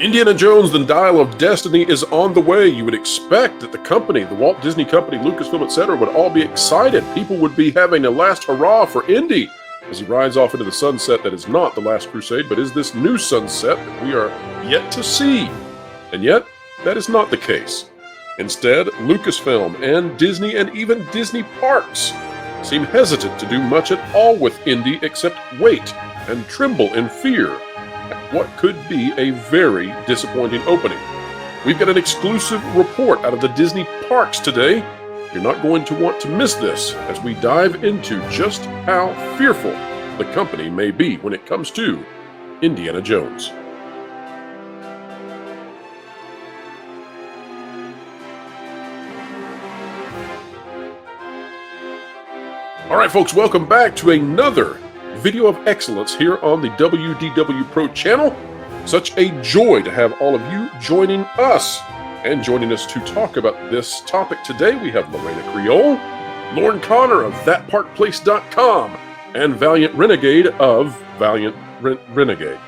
Indiana Jones, the Dial of Destiny is on the way. You would expect that the company, the Walt Disney Company, Lucasfilm, etc., would all be excited. People would be having a last hurrah for Indy as he rides off into the sunset that is not the Last Crusade, but is this new sunset that we are yet to see. And yet, that is not the case. Instead, Lucasfilm and Disney and even Disney Parks seem hesitant to do much at all with Indy except wait and tremble in fear at what could be a very disappointing opening. We've got an exclusive report out of the Disney Parks today. You're not going to want to miss this as we dive into just how fearful the company may be when it comes to Indiana Jones. All right, folks, welcome back to another video of excellence here on the WDW Pro channel. Such a joy to have all of you joining us. And joining us to talk about this topic today, we have Lorena Creole, Lauren Connor of ThatParkPlace.com, and Valiant Renegade of Valiant Renegade.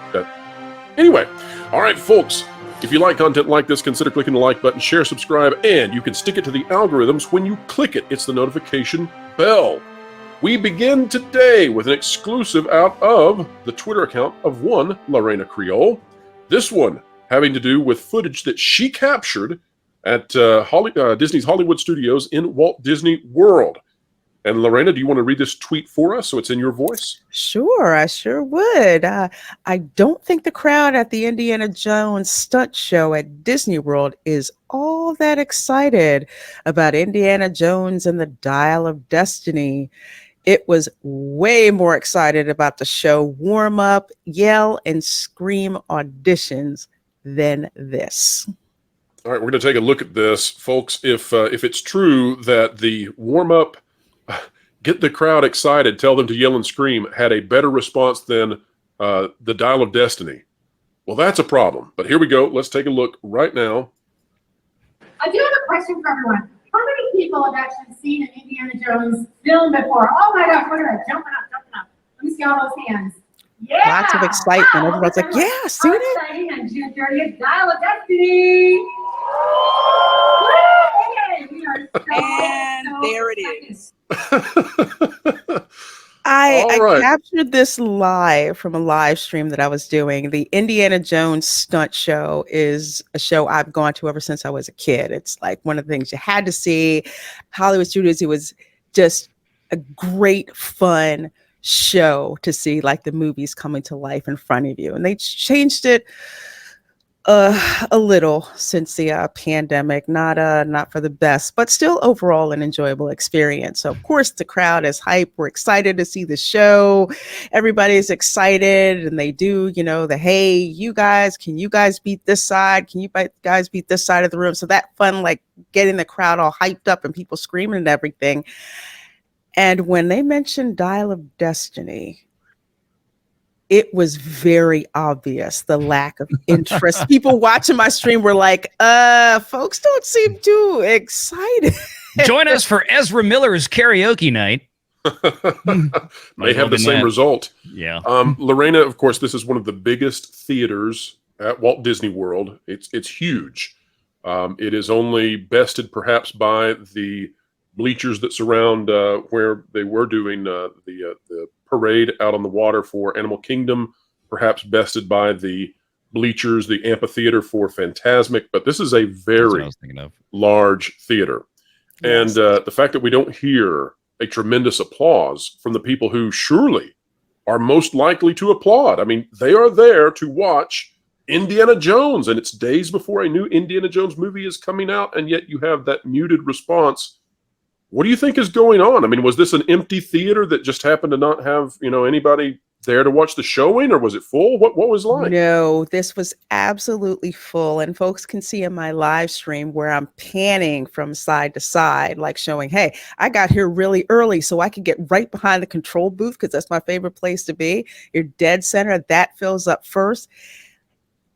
Anyway, all right, folks, if you like content like this, consider clicking the like button, share, subscribe, and you can stick it to the algorithms when you click it. It's the notification bell. We begin today with an exclusive out of the Twitter account of one Lorena Creole. This one having to do with footage that she captured at Disney's Hollywood Studios in Walt Disney World. And Lorena, do you want to read this tweet for us so it's in your voice? Sure, I sure would. I don't think the crowd at the Indiana Jones stunt show at Disney World is all that excited about Indiana Jones and the Dial of Destiny. It was way more excited about the show warm-up, yell, and scream auditions than this. All right, we're going to take a look at this, folks. If it's true that the warm-up, get the crowd excited, tell them to yell and scream, had a better response than the Dial of Destiny, well, that's a problem. But here we go. Let's take a look right now. I do have a question for everyone. How many people have actually seen an Indiana Jones film before? Oh my gosh, look at that, jumping up. Let me see all those hands. Yeah! Lots of excitement. Wow. Everybody's like, yeah, seen it. Exciting on June 30th, Dial of Destiny. Yay! We are And there it is. All I right. captured this live from a live stream that I was doing. The Indiana Jones stunt show is a show I've gone to ever since I was a kid. It's like one of the things you had to see. Hollywood Studios, it was just a great, fun show to see, like the movies coming to life in front of you. And they changed it a little since the pandemic, not for the best, but still overall an enjoyable experience. So of course the crowd is hype. We're excited to see the show. Everybody's excited, and they do, the hey, you guys, can you guys beat this side? Can you guys beat this side of the room? So that fun, like getting the crowd all hyped up and people screaming and everything. And when they mentioned Dial of Destiny, it was very obvious the lack of interest. People watching my stream were like, folks don't seem too excited. Join us for Ezra Miller's karaoke night. May have the same result. Yeah. Lorena, of course, this is one of the biggest theaters at Walt Disney World. It's huge. It is only bested perhaps by the bleachers that surround where they were doing the parade out on the water for Animal Kingdom, perhaps bested by the bleachers, the amphitheater for Fantasmic, but this is a very large theater. Yes. And the fact that we don't hear a tremendous applause from the people who surely are most likely to applaud. I mean, they are there to watch Indiana Jones, and it's days before a new Indiana Jones movie is coming out, and yet you have that muted response. What do you think is going on? I mean, was this an empty theater that just happened to not have, anybody there to watch the showing, or was it full? What was it like? No, this was absolutely full. And folks can see in my live stream where I'm panning from side to side, like showing, hey, I got here really early so I could get right behind the control booth because that's my favorite place to be. You're dead center. That fills up first.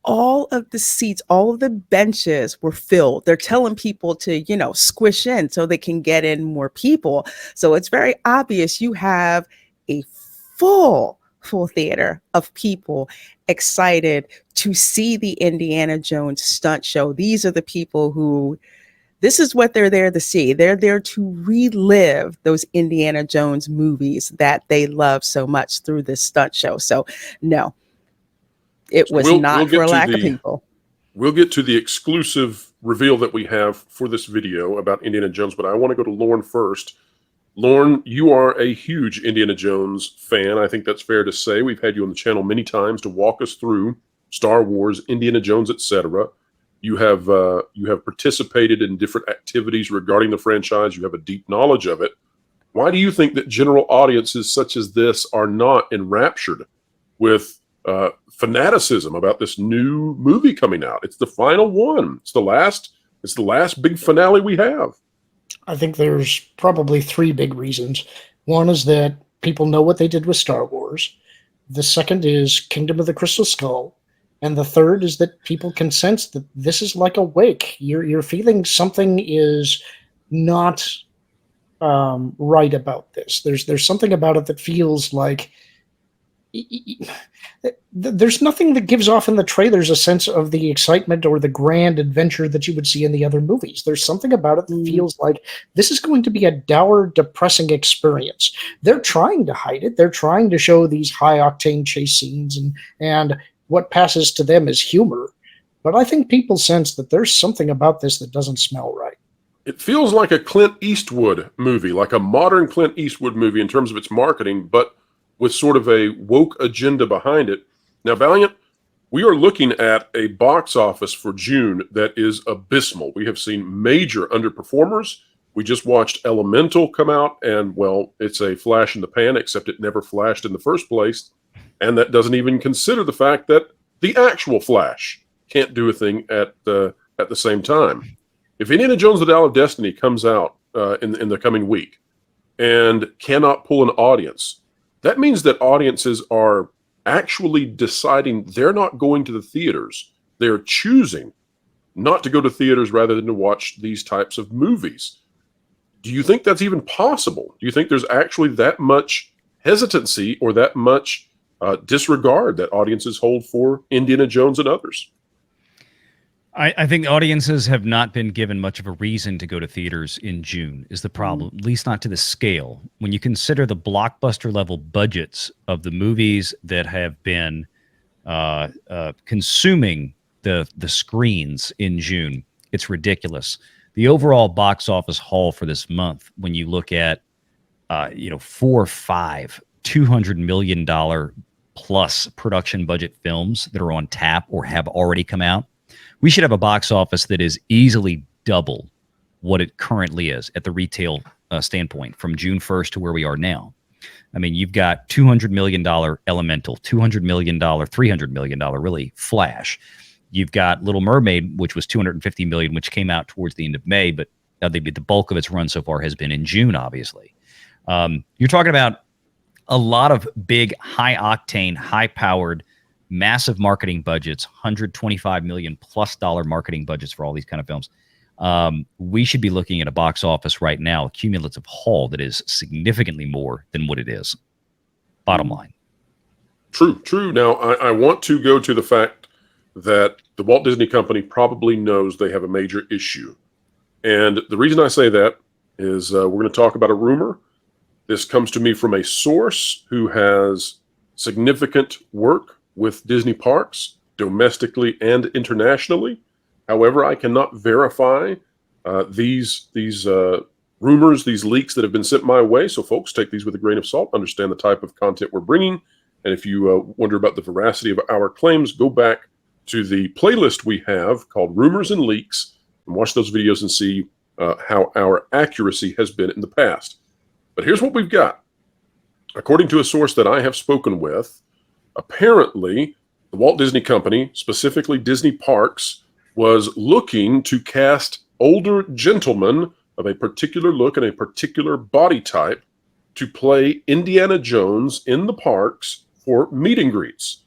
All of the seats, all of the benches were filled. They're telling people to, squish in so they can get in more people. So it's very obvious you have a full full theater of people excited to see the Indiana Jones stunt show. These are the people who, this is what they're there to see. They're there to relive those Indiana Jones movies that they love so much through this stunt show. So no, it was not for a lack of people. We'll get to the exclusive reveal that we have for this video about Indiana Jones, but I want to go to Lauren first. Lauren, you are a huge Indiana Jones fan. I think that's fair to say. We've had you on the channel many times to walk us through Star Wars, Indiana Jones, etc. You have participated in different activities regarding the franchise. You have a deep knowledge of it. Why do you think that general audiences such as this are not enraptured with fanaticism about this new movie coming out? It's the final one. It's the last big finale we have. I think there's probably three big reasons. One is that people know what they did with Star Wars. The second is Kingdom of the Crystal Skull. And the third is that people can sense that this is like a wake. You're feeling something is not right about this. There's something about it that feels like there's nothing that gives off in the trailers a sense of the excitement or the grand adventure that you would see in the other movies. There's something about it that feels like this is going to be a dour, depressing experience. They're trying to hide it. They're trying to show these high-octane chase scenes and what passes to them is humor. But I think people sense that there's something about this that doesn't smell right. It feels like a Clint Eastwood movie, like a modern Clint Eastwood movie in terms of its marketing, but with sort of a woke agenda behind it. Now, Valiant, we are looking at a box office for June that is abysmal. We have seen major underperformers. We just watched Elemental come out, and, well, it's a flash in the pan, except it never flashed in the first place. And that doesn't even consider the fact that the actual Flash can't do a thing at the same time. If Indiana Jones: The Dial of Destiny comes out in the coming week and cannot pull an audience, that means that audiences are actually deciding they're not going to the theaters. They're choosing not to go to theaters rather than to watch these types of movies. Do you think that's even possible? Do you think there's actually that much hesitancy or that much disregard that audiences hold for Indiana Jones and others? I think audiences have not been given much of a reason to go to theaters in June is the problem, at least not to the scale. When you consider the blockbuster level budgets of the movies that have been consuming the screens in June, it's ridiculous. The overall box office haul for this month, when you look at 4 or 5 $200 million plus production budget films that are on tap or have already come out, we should have a box office that is easily double what it currently is at the retail standpoint from June 1st to where we are now. I mean, you've got $200 million Elemental, $200 million, $300 million, really, Flash. You've got Little Mermaid, which was $250 million, which came out towards the end of May, but the bulk of its run so far has been in June, obviously. You're talking about a lot of big, high-octane, high-powered, massive marketing budgets, $125 million plus marketing budgets for all these kind of films. We should be looking at a box office right now, a cumulative haul that is significantly more than what it is. Bottom line. True. Now, I want to go to the fact that the Walt Disney Company probably knows they have a major issue. And the reason I say that is we're going to talk about a rumor. This comes to me from a source who has significant work with Disney parks, domestically and internationally. However, I cannot verify these rumors, these leaks that have been sent my way. So folks, take these with a grain of salt, understand the type of content we're bringing. And if you wonder about the veracity of our claims, go back to the playlist we have called Rumors and Leaks and watch those videos and see how our accuracy has been in the past. But here's what we've got. According to a source that I have spoken with, apparently, the Walt Disney Company, specifically Disney Parks, was looking to cast older gentlemen of a particular look and a particular body type to play Indiana Jones in the parks for meet and greets.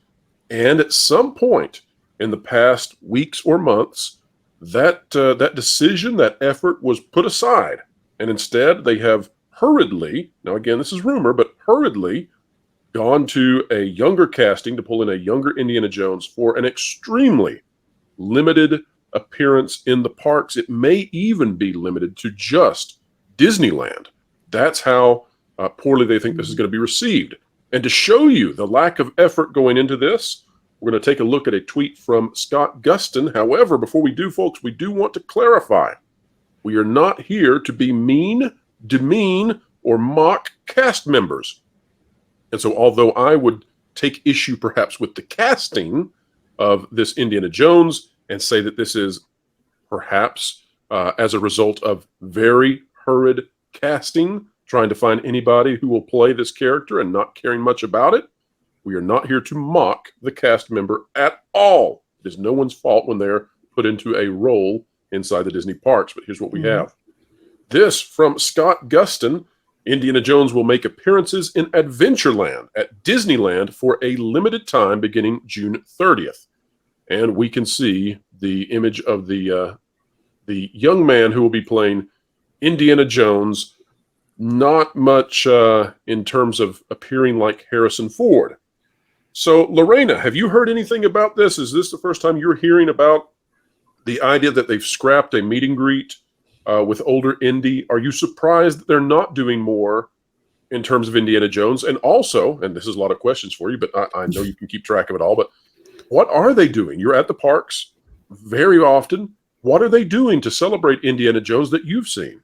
And at some point in the past weeks or months, that decision, that effort was put aside. And instead, they have hurriedly, now again, this is rumor, but hurriedly gone to a younger casting to pull in a younger Indiana Jones for an extremely limited appearance in the parks. It may even be limited to just Disneyland. That's how poorly they think this is going to be received. And to show you the lack of effort going into this, we're going to take a look at a tweet from Scott Gustin. However, before we do, folks, we do want to clarify. We are not here to be mean, demean, or mock cast members. And so although I would take issue perhaps with the casting of this Indiana Jones and say that this is perhaps as a result of very hurried casting, trying to find anybody who will play this character and not caring much about it, we are not here to mock the cast member at all. It is no one's fault when they're put into a role inside the Disney parks, but here's what we have. This from Scott Gustin. Indiana Jones will make appearances in Adventureland at Disneyland for a limited time beginning June 30th. And we can see the image of the young man who will be playing Indiana Jones. Not much in terms of appearing like Harrison Ford. So, Lorena, have you heard anything about this? Is this the first time you're hearing about the idea that they've scrapped a meet and greet with older Indy? Are you surprised that they're not doing more in terms of Indiana Jones? And also, and this is a lot of questions for you, but I know you can keep track of it all, but what are they doing? You're at the parks very often. What are they doing to celebrate Indiana Jones that you've seen?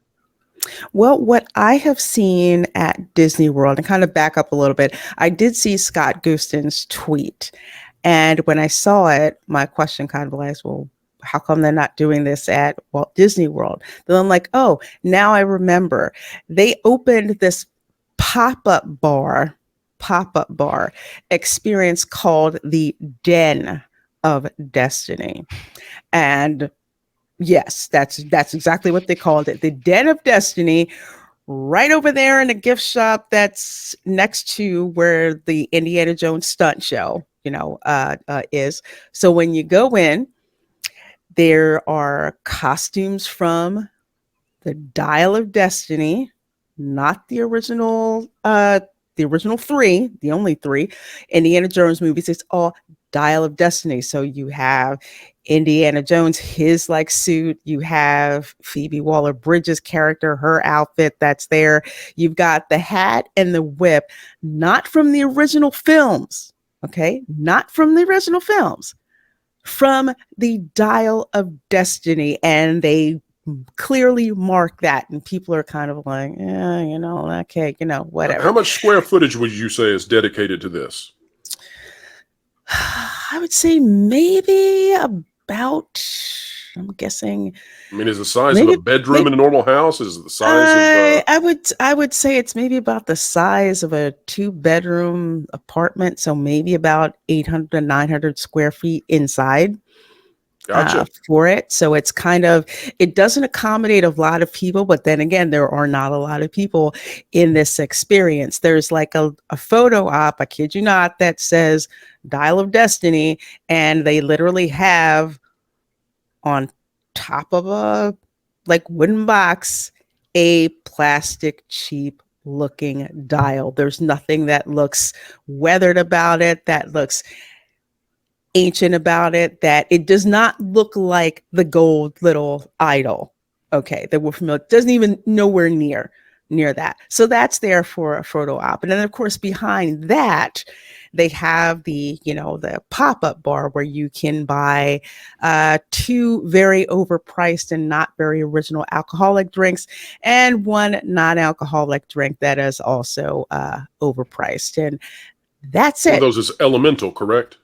Well, what I have seen at Disney World, and kind of back up a little bit, I did see Scott Gustin's tweet. And when I saw it, my question kind of was, well, how come they're not doing this at Walt Disney World? Then I'm like, oh, now I remember. They opened this pop-up bar experience called the Den of Destiny. And yes, that's exactly what they called it. The Den of Destiny, right over there in the gift shop that's next to where the Indiana Jones stunt show, is. So when you go in, there are costumes from the Dial of Destiny, not the original three, the only three Indiana Jones movies. It's all Dial of Destiny. So you have Indiana Jones, his like suit. You have Phoebe Waller-Bridge's character, her outfit that's there. You've got the hat and the whip, not from the original films. Okay, not from the original films. From the Dial of Destiny, and they clearly mark that, and people are kind of like, okay, whatever. How much square footage would you say is dedicated to this? I would say maybe about, I'm guessing. I mean, is the size of a bedroom in a normal house? Is it the size of? I would say it's maybe about the size of a 2-bedroom apartment. So maybe about 800 to 900 square feet inside. Gotcha. For it. So it's it doesn't accommodate a lot of people, but then again, there are not a lot of people in this experience. There's like a photo op, I kid you not, that says Dial of Destiny, and they literally have on top of a like wooden box a plastic cheap looking dial. There's nothing that looks weathered about it, that looks ancient about it, that it does not look like the gold little idol, okay, that we're familiar. It doesn't even nowhere near that. So that's there for a photo op. And then of course behind that they have the pop-up bar where you can buy 2 very overpriced and not very original alcoholic drinks and 1 non-alcoholic drink that is also overpriced. And that's it. One of those is Elemental, correct?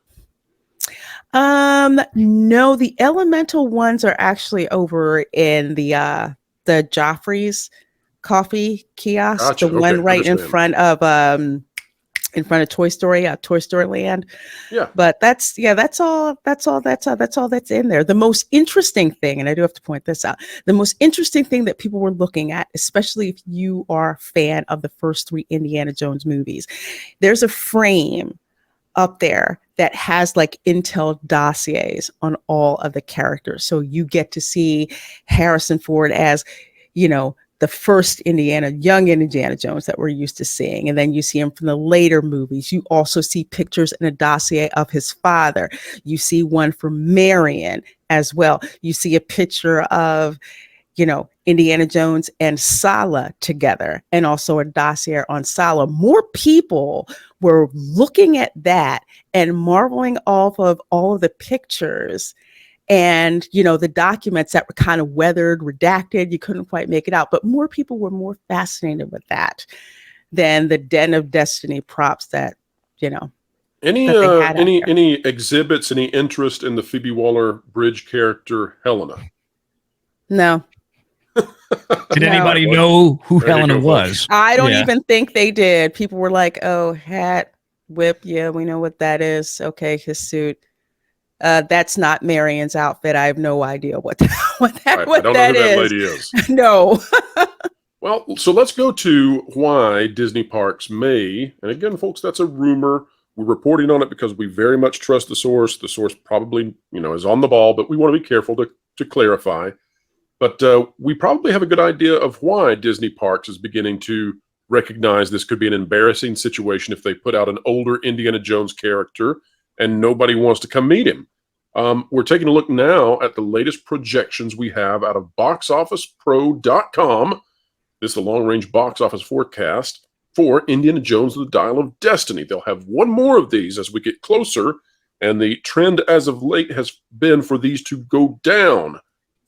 No, the Elemental ones are actually over in the Joffrey's coffee kiosk, Gotcha. the one right Understand. in front of Toy Story Land. Yeah. But that's all that's in there. The most interesting thing, and I do have to point this out, the most interesting thing that people were looking at, especially if you are a fan of the first 3 Indiana Jones movies, there's a frame up there that has like Intel dossiers on all of the characters. So you get to see Harrison Ford as, the first young Indiana Jones that we're used to seeing. And then you see him from the later movies. You also see pictures in a dossier of his father. You see one from Marion as well. You see a picture of, Indiana Jones and Sala together, and also a dossier on Sala. More people were looking at that and marveling off of all of the pictures and, the documents that were kind of weathered, redacted. You couldn't quite make it out, but more people were more fascinated with that than the Den of Destiny props that, Any that they had out there. any exhibits, any interest in the Phoebe Waller-Bridge character Helena? No. Did No. anybody know who There you Helena go, was? I don't Yeah. even think they did. People were like, "Oh, hat, whip, yeah, we know what that is. Okay, his suit. That's not Marion's outfit. I have no idea what that I don't know who that lady is. No. Well, so let's go to why Disney parks may, and again, folks, that's a rumor. We're reporting on it because we very much trust the source. The source probably, is on the ball, but we want to be careful to clarify. But we probably have a good idea of why Disney Parks is beginning to recognize this could be an embarrassing situation if they put out an older Indiana Jones character and nobody wants to come meet him. We're taking a look now at the latest projections we have out of boxofficepro.com. This is the long-range box office forecast for Indiana Jones and the Dial of Destiny. They'll have one more of these as we get closer, and the trend as of late has been for these to go down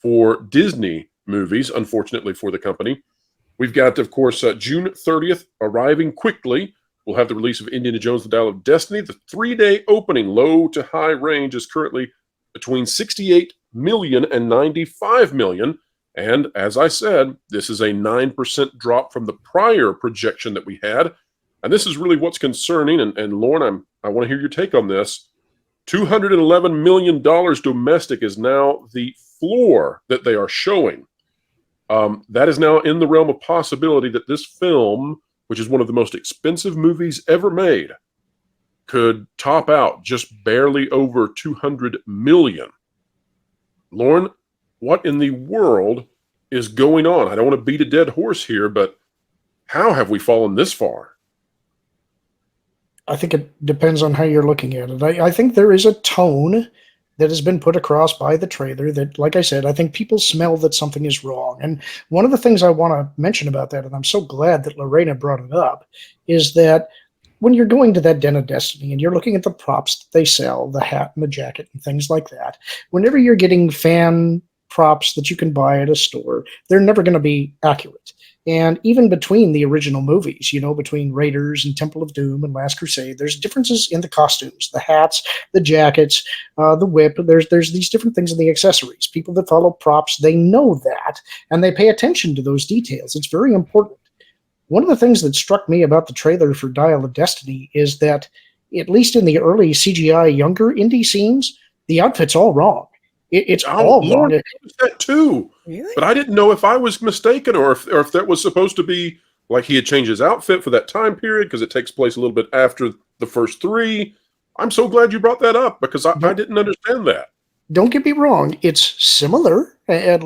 for Disney movies, unfortunately for the company. We've got, of course, June 30th arriving quickly. We'll have the release of Indiana Jones, the Dial of Destiny. The 3-day opening, low to high range, is currently between 68 million and 95 million. And as I said, this is a 9% drop from the prior projection that we had. And this is really what's concerning. And Lauren, I want to hear your take on this. $211 million domestic is now the floor that they are showing. That is now in the realm of possibility that this film, which is one of the most expensive movies ever made, could top out just barely over 200 million. Lauren, what in the world is going on? I don't want to beat a dead horse here, but how have we fallen this far? I think it depends on how you're looking at it. I think there is a tone that has been put across by the trailer that, like I said, I think people smell that something is wrong. And one of the things I want to mention about that, and I'm so glad that Lorena brought it up, is that when you're going to that Den of Destiny and you're looking at the props that they sell, the hat and the jacket and things like that, whenever you're getting fan props that you can buy at a store, they're never going to be accurate. And even between the original movies, between Raiders and Temple of Doom and Last Crusade, there's differences in the costumes, the hats, the jackets, the whip. There's these different things in the accessories. People that follow props, they know that, and they pay attention to those details. It's very important. One of the things that struck me about the trailer for Dial of Destiny is that, at least in the early CGI younger Indy scenes, the outfit's all wrong. It's all Lord, wrong. that too. Really? But I didn't know if I was mistaken or if that was supposed to be like he had changed his outfit for that time period because it takes place a little bit after the first three. I'm so glad you brought that up because I didn't understand that. Don't get me wrong, it's similar, and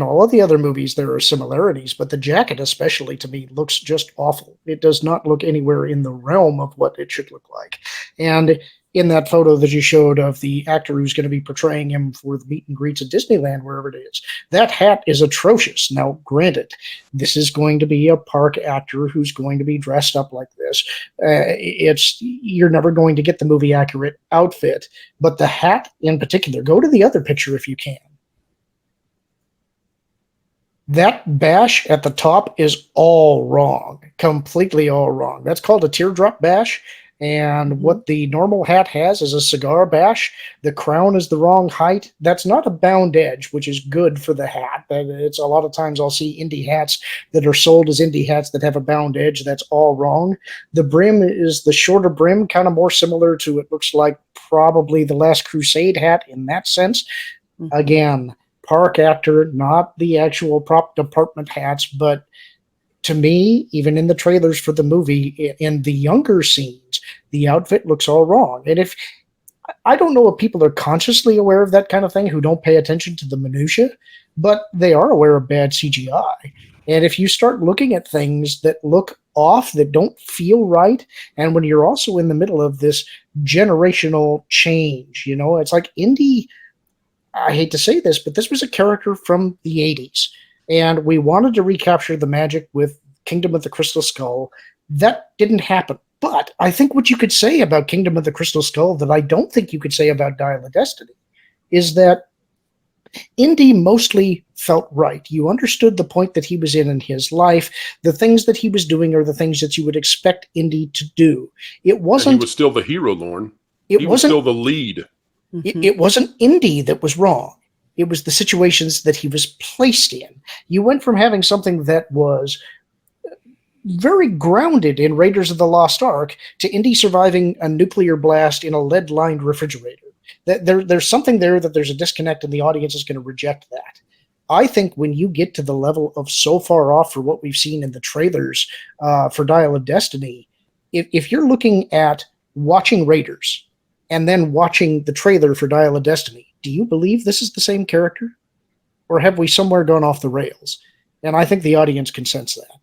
all of the other movies there are similarities, but the jacket especially to me looks just awful. It does not look anywhere in the realm of what it should look like. And in that photo that you showed of the actor who's going to be portraying him for the meet and greets at Disneyland, wherever it is, that hat is atrocious. Now, granted, this is going to be a park actor who's going to be dressed up like this. You're never going to get the movie accurate outfit, but the hat in particular, go to the other picture if you can. That bash at the top is all wrong, completely all wrong. That's called a teardrop bash. And what the normal hat has is a cigar bash. The crown is the wrong height. That's not a bound edge, which is good for the hat. It's a lot of times I'll see Indy hats that are sold as Indy hats that have a bound edge. That's all wrong. The brim is the shorter brim, kind of more similar to, it looks like probably the Last Crusade hat in that sense. Mm-hmm. Again, park actor, not the actual prop department hats, but to me, even in the trailers for the movie, in the younger scenes, the outfit looks all wrong. And I don't know if people are consciously aware of that kind of thing who don't pay attention to the minutia, but they are aware of bad CGI. And if you start looking at things that look off, that don't feel right, and when you're also in the middle of this generational change, it's like Indy, I hate to say this, but this was a character from the 80s. And we wanted to recapture the magic with Kingdom of the Crystal Skull. That didn't happen. But I think what you could say about Kingdom of the Crystal Skull that I don't think you could say about Dial of Destiny is that Indy mostly felt right. You understood the point that he was in his life. The things that he was doing are the things that you would expect Indy to do. It wasn't. And he was still the hero, Lauren. He was still the lead. It wasn't Indy that was wrong. It was the situations that he was placed in. You went from having something that was very grounded in Raiders of the Lost Ark to Indy surviving a nuclear blast in a lead-lined refrigerator. There's something there that there's a disconnect, and the audience is going to reject that. I think when you get to the level of so far off for what we've seen in the trailers for Dial of Destiny, if you're looking at watching Raiders and then watching the trailer for Dial of Destiny, do you believe this is the same character? Or have we somewhere gone off the rails? And I think the audience can sense that.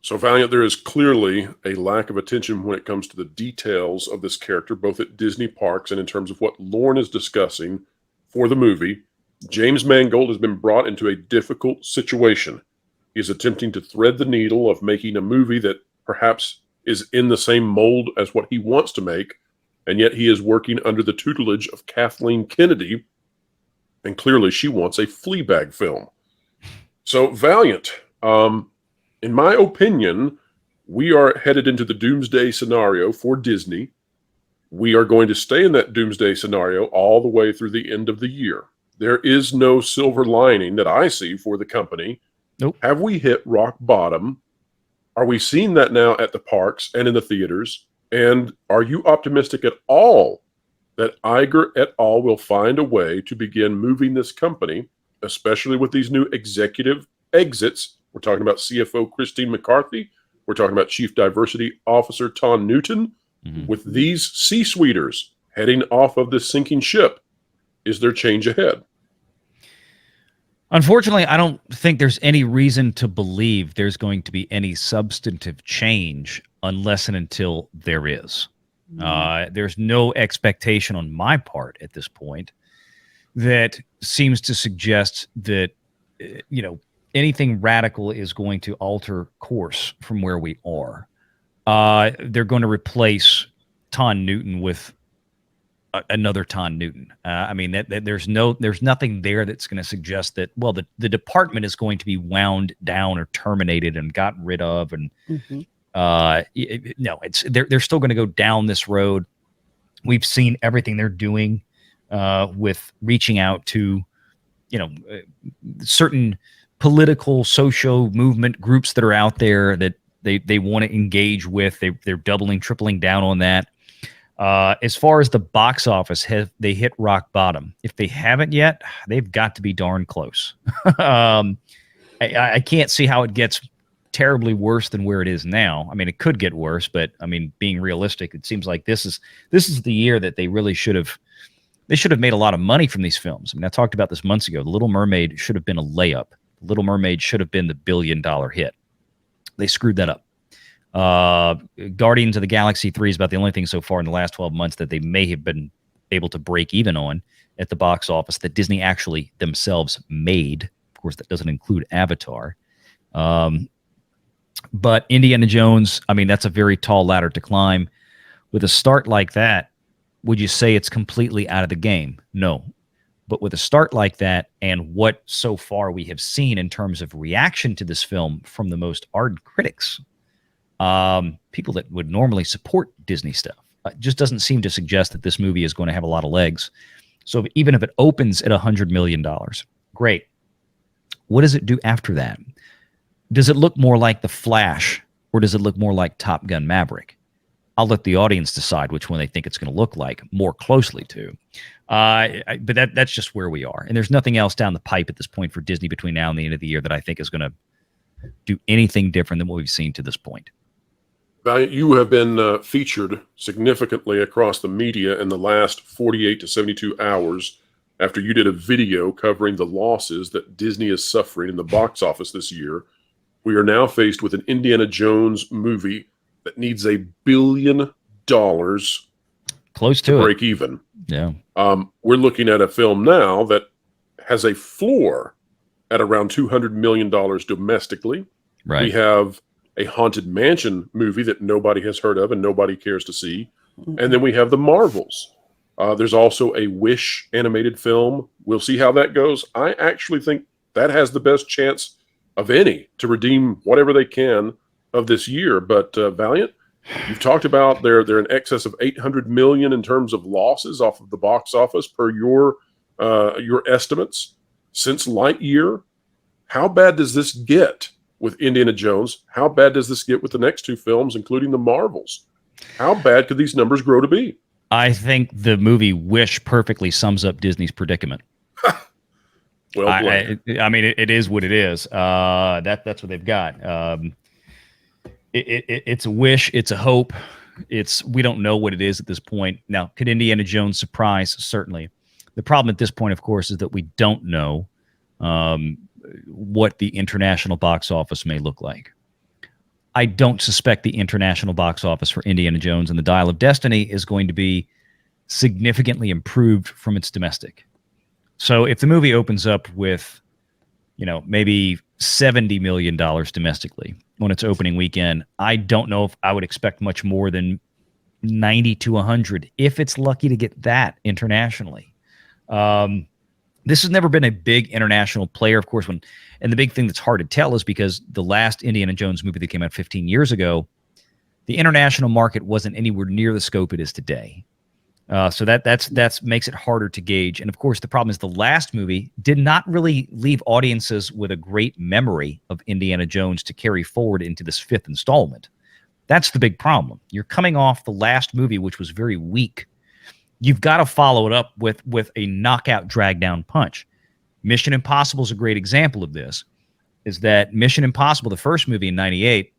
So, Valiant, there is clearly a lack of attention when it comes to the details of this character, both at Disney parks and in terms of what Lauren is discussing for the movie. James Mangold has been brought into a difficult situation. He is attempting to thread the needle of making a movie that perhaps is in the same mold as what he wants to make, and yet he is working under the tutelage of Kathleen Kennedy, and clearly she wants a Fleabag film. So, Valiant, in my opinion, we are headed into the doomsday scenario for Disney. We are going to stay in that doomsday scenario all the way through the end of the year. There is no silver lining that I see for the company. Nope. Have we hit rock bottom? Are we seeing that now at the parks and in the theaters? And are you optimistic at all that Iger et al. Will find a way to begin moving this company, especially with these new executive exits? We're talking about CFO Christine McCarthy. We're talking about Chief Diversity Officer Tom Newton. Mm-hmm. With these C-suiters heading off of this sinking ship, is there change ahead? Unfortunately, I don't think there's any reason to believe there's going to be any substantive change unless and until there is. There's no expectation on my part at this point that seems to suggest that, anything radical is going to alter course from where we are. They're going to replace Tom Newton with another Tom Newton. There's nothing there that's going to suggest that, well, the department is going to be wound down or terminated and gotten rid of. And no, they're still going to go down this road. We've seen everything they're doing with reaching out to, certain political, social movement groups that are out there that they want to engage with. They're doubling, tripling down on that. As far as the box office, have they hit rock bottom? If they haven't yet, they've got to be darn close. I can't see how it gets terribly worse than where it is now. I mean, it could get worse, but being realistic, it seems like this is the year that they really should have made a lot of money from these films. I talked about this months ago. The Little Mermaid should have been a layup. Little Mermaid should have been the $1 billion hit. They screwed that up. Guardians of the Galaxy 3 is about the only thing so far in the last 12 months that they may have been able to break even on at the box office that Disney actually themselves made. Of course, that doesn't include Avatar. But Indiana Jones, that's a very tall ladder to climb. With a start like that, would you say it's completely out of the game? No. But with a start like that and what so far we have seen in terms of reaction to this film from the most ardent critics, people that would normally support Disney stuff, just doesn't seem to suggest that this movie is going to have a lot of legs. So even if it opens at $100 million, great. What does it do after that? Does it look more like The Flash or does it look more like Top Gun Maverick? I'll let the audience decide which one they think it's going to look like more closely to. But that's just where we are. And there's nothing else down the pipe at this point for Disney between now and the end of the year that I think is going to do anything different than what we've seen to this point. Valiant, you have been featured significantly across the media in the last 48 to 72 hours after you did a video covering the losses that Disney is suffering in the box office this year, we are now faced with an Indiana Jones movie that needs $1 billion Close to to it. break even. Yeah. We're looking at a film now that has a floor at around $200 million domestically. Right. We have a Haunted Mansion movie that nobody has heard of and nobody cares to see. And then we have the Marvels. There's also a Wish animated film. We'll see how that goes. I actually think that has the best chance of any to redeem whatever they can of this year. But Valiant, you've talked about they're in excess of $800 million in terms of losses off of the box office per your estimates since Lightyear. How bad does this get with Indiana Jones? How bad does this get with the next two films, including the Marvels? How bad could these numbers grow to be? I think the movie Wish perfectly sums up Disney's predicament. Well, I mean, it is what it is. That's what they've got. It's a wish. It's a hope. We don't know what it is at this point. Now, could Indiana Jones surprise? Certainly. The problem at this point, of course, is that we don't know what the international box office may look like. I don't suspect the international box office for Indiana Jones and the Dial of Destiny is going to be significantly improved from its domestic. So if the movie opens up with, maybe $70 million domestically on its opening weekend, I don't know if I would expect much more than 90 to 100 if it's lucky to get that internationally. This has never been a big international player, of course, and the big thing that's hard to tell is because the last Indiana Jones movie that came out 15 years ago, the international market wasn't anywhere near the scope it is today. So that makes it harder to gauge. And of course, the problem is the last movie did not really leave audiences with a great memory of Indiana Jones to carry forward into this fifth installment. That's the big problem. You're coming off the last movie, which was very weak. You've got to follow it up with a knockout drag down punch. Mission Impossible is a great example of this, is that Mission Impossible, the first movie in 98,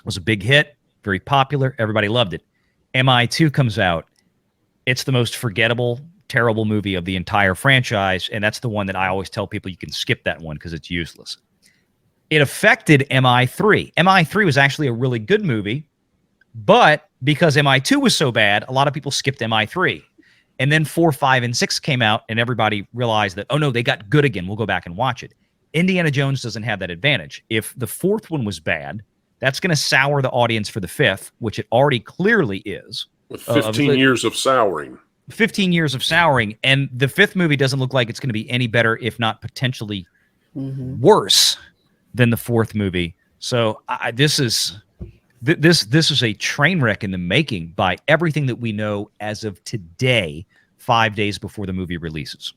was a big hit, very popular. Everybody loved it. MI2 comes out. It's the most forgettable, terrible movie of the entire franchise, and that's the one that I always tell people you can skip that one because it's useless. It affected MI3. MI3 was actually a really good movie, but because MI2 was so bad, a lot of people skipped MI3. And then 4, 5, and 6 came out, and everybody realized that, oh no, they got good again. We'll go back and watch it. Indiana Jones doesn't have that advantage. If the fourth one was bad, that's going to sour the audience for the fifth, which it already clearly is. With 15 years of souring. 15 years of souring, and the fifth movie doesn't look like it's going to be any better, if not potentially worse than the fourth movie. So this is a train wreck in the making by everything that we know as of today, 5 days before the movie releases.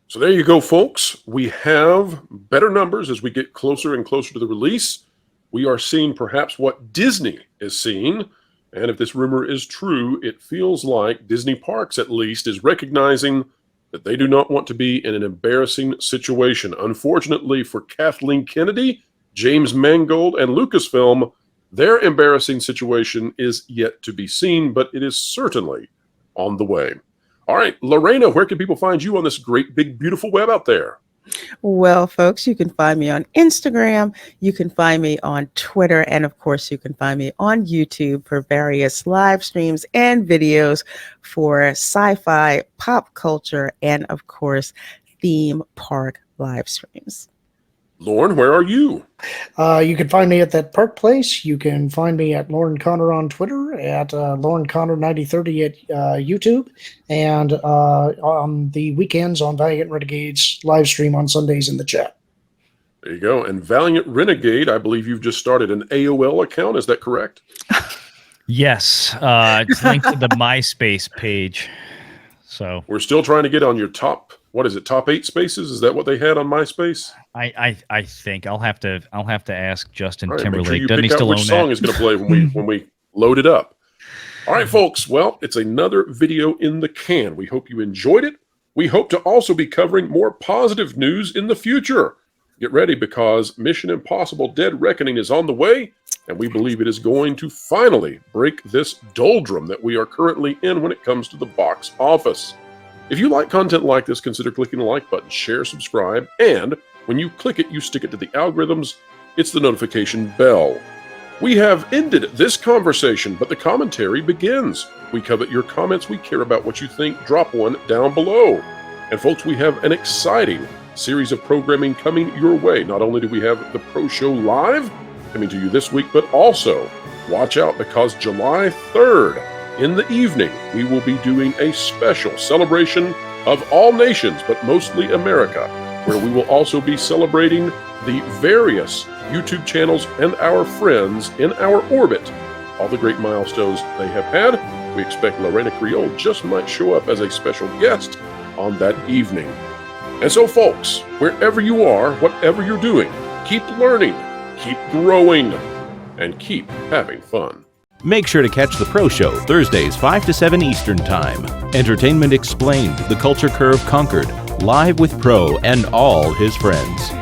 So there you go, folks. We have better numbers as we get closer and closer to the release. We are seeing perhaps what Disney is seeing. And if this rumor is true, it feels like Disney Parks, at least, is recognizing that they do not want to be in an embarrassing situation. Unfortunately for Kathleen Kennedy, James Mangold, and Lucasfilm, their embarrassing situation is yet to be seen, but it is certainly on the way. All right, Lorena, where can people find you on this great, big, beautiful web out there? Well, folks, you can find me on Instagram, you can find me on Twitter, and of course, you can find me on YouTube for various live streams and videos for sci-fi, pop culture, and of course, theme park live streams. Lauren, where are you? You can find me at that Park Place. You can find me at Lauren Connor on Twitter, at Lauren Connor 9030 at YouTube, and on the weekends on Valiant Renegades live stream on Sundays in the chat. There you go. And Valiant Renegade, I believe you've just started an AOL account. Is that correct? Yes. It's linked to the MySpace page. So we're still trying to get on your top, what is it, top 8 spaces? Is that what they had on MySpace? I think I'll have to ask Justin right, Timberlake. Make sure you Doesn't he pick still out which own song that? is going to play when we load it up. All right, folks. Well, it's another video in the can. We hope you enjoyed it. We hope to also be covering more positive news in the future. Get ready, because Mission Impossible Dead Reckoning is on the way, and we believe it is going to finally break this doldrum that we are currently in when it comes to the box office. If you like content like this, consider clicking the like button, share, subscribe, and when you click it, you stick it to the algorithms. It's the notification bell. We have ended this conversation, but the commentary begins. We covet your comments. We care about what you think. Drop one down below. And folks, we have an exciting series of programming coming your way. Not only do we have the Pro Show live coming to you this week, but also watch out because July 3rd in the evening, we will be doing a special celebration of all nations, but mostly America, where we will also be celebrating the various YouTube channels and our friends in our orbit, all the great milestones they have had. We expect Lorena Creole just might show up as a special guest on that evening. And so, folks, wherever you are, whatever you're doing, keep learning, keep growing, and keep having fun. Make sure to catch the Pro Show Thursdays 5 to 7 Eastern Time. Entertainment Explained, The Culture Curve Conquered, live with Pro and all his friends.